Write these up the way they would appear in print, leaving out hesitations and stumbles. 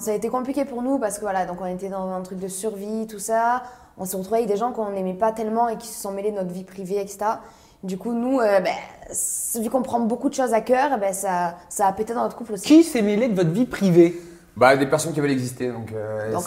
Ça a été compliqué pour nous parce que voilà, donc on était dans un truc de survie, tout ça. On s'est retrouvé avec des gens qu'on n'aimait pas tellement et qui se sont mêlés de notre vie privée, etc. Du coup, nous, vu qu'on prend beaucoup de choses à cœur, ça a pété dans notre couple aussi. Qui s'est mêlé de votre vie privée? Bah, des personnes qui veulent exister. Donc, Donc,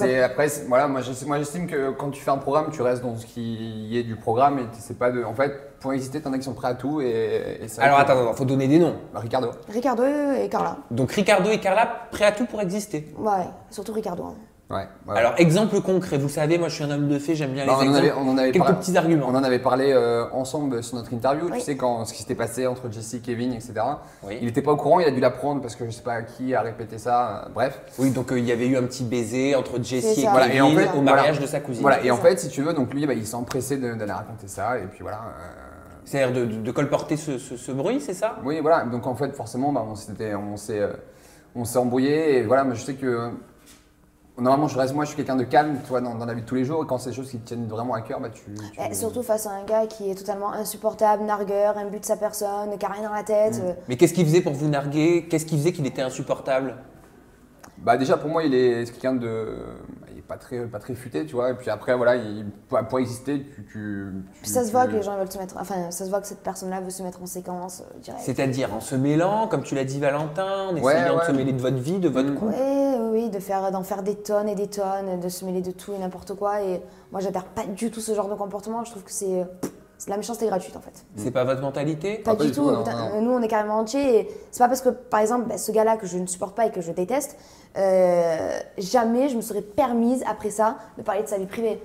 voilà, moi j'estime que quand tu fais un programme, tu restes dans ce qui est du programme et c'est pas de. En fait, pour exister, t'en as qui sont prêts à tout et ça. Alors attends, faut donner des noms. Bah, Ricardo. Ricardo et Carla. Donc Ricardo et Carla, prêts à tout pour exister. Ouais, surtout Ricardo. Hein. Ouais. Alors exemple concret, vous savez, moi je suis un homme de fait, j'aime bien Bah, les exemples. on en avait Quelques parlé- petits arguments. On en avait parlé ensemble sur notre interview. Oui. Tu sais, ce qui s'était passé entre Jessie, Kevin, etc. Oui. Il n'était pas au courant, il a dû l'apprendre parce que je sais pas qui a répété ça. Bref. Oui, donc il y avait eu un petit baiser entre C'est Jessie et ça. Voilà, Kevin et en fait, au mariage voilà. de sa cousine. Voilà, et en ça. fait, si tu veux, donc lui, bah, il s'est empressé d'aller raconter ça et puis voilà. C'est-à-dire de colporter ce bruit, c'est ça? Oui, voilà. Donc en fait, forcément, bah, on s'est embrouillé et voilà. Mais je sais que normalement, moi, je suis quelqu'un de calme, tu vois, dans la vie de tous les jours. Et quand c'est des choses qui te tiennent vraiment à cœur, bah, Surtout face à un gars qui est totalement insupportable, nargueur, imbu de sa personne, qui a rien dans la tête. Mais qu'est-ce qu'il faisait pour vous narguer? Qu'est-ce qu'il faisait qu'il était insupportable? Bah déjà pour moi il est quelqu'un il est pas très futé, tu vois, et puis après voilà, pour exister Puis ça se voit que les gens veulent se mettre, enfin ça se voit que cette personne-là veut se mettre en séquence direct. C'est-à-dire en se mêlant, comme tu l'as dit Valentin, en Ouais, essayant de ouais. se mêler de votre vie, de votre couple. Oui, d'en faire des tonnes et des tonnes, de se mêler de tout et n'importe quoi. Et moi j'adhère pas du tout ce genre de comportement. Je trouve que c'est de la méchanceté gratuite en fait. C'est pas votre mentalité? Pas du tout. non, Putain, non. nous on est carrément entiers. Et c'est pas parce que par exemple ce gars-là que je ne supporte pas et que je déteste, jamais je me serais permise après ça de parler de sa vie privée.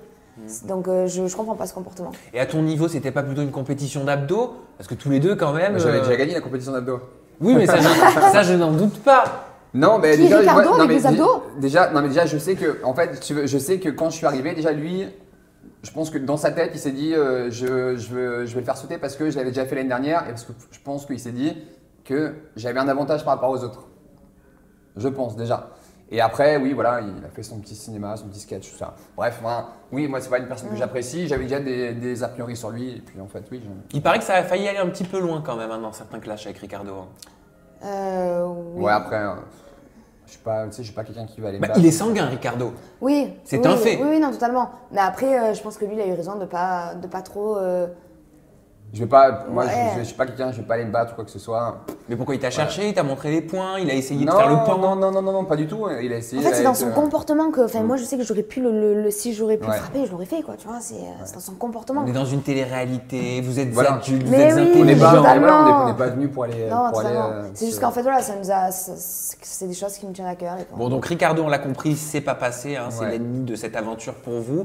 Donc je comprends pas ce comportement. Et à ton niveau, c'était pas plutôt une compétition d'abdos? Parce que tous les deux, quand même. J'avais déjà gagné la compétition d'abdos. Oui, mais ça, je n'en doute pas. Non, mais Qui, déjà, Ricardo, non, avec mais les abdos déjà, je sais que, en fait, si tu veux, je sais que quand je suis arrivé, déjà lui, je pense que dans sa tête, il s'est dit, je vais le faire sauter parce que je l'avais déjà fait l'année dernière et parce que je pense qu'il s'est dit que j'avais un avantage par rapport aux autres. Je pense déjà. Et après, oui, voilà, il a fait son petit cinéma, son petit sketch, tout ça. Bref, voilà, oui, moi, c'est pas une personne que j'apprécie. J'avais déjà des a priori sur lui et puis en fait, oui. Il paraît que ça a failli aller un petit peu loin quand même hein, dans certains clashs avec Ricardo. Oui. Ouais, après, je suis pas, tu sais, je suis pas quelqu'un qui va aller. me Bah, battre. il est sanguin, Ricardo. Oui, C'est oui, un fait. Oui, non, totalement. Mais après, je pense que lui, il a eu raison de pas trop. Je vais pas, moi, Ouais. je suis pas quelqu'un, je vais pas aller me battre ou quoi que ce soit. Mais pourquoi il t'a cherché? Il t'a montré les points? Il a essayé de Non, faire le pan? non, pas du tout. Il a essayé. En fait, c'est dans d'être, son comportement que. Enfin, moi, je sais que j'aurais pu si j'aurais pu Ouais. le frapper, je l'aurais fait, quoi. Tu vois, c'est dans son comportement. On est dans une télé-réalité, vous êtes Voilà. adultes, vous Mais êtes oui, On n'est intelligents. pas, totalement. on n'est pas venu pour aller. Non, pour aller, totalement. C'est juste se- qu'en fait, voilà, c'est des choses qui me tiennent à cœur. Et Bon, donc Ricardo, on l'a compris, c'est pas passé, hein, c'est Ouais. l'ennemi de cette aventure pour vous.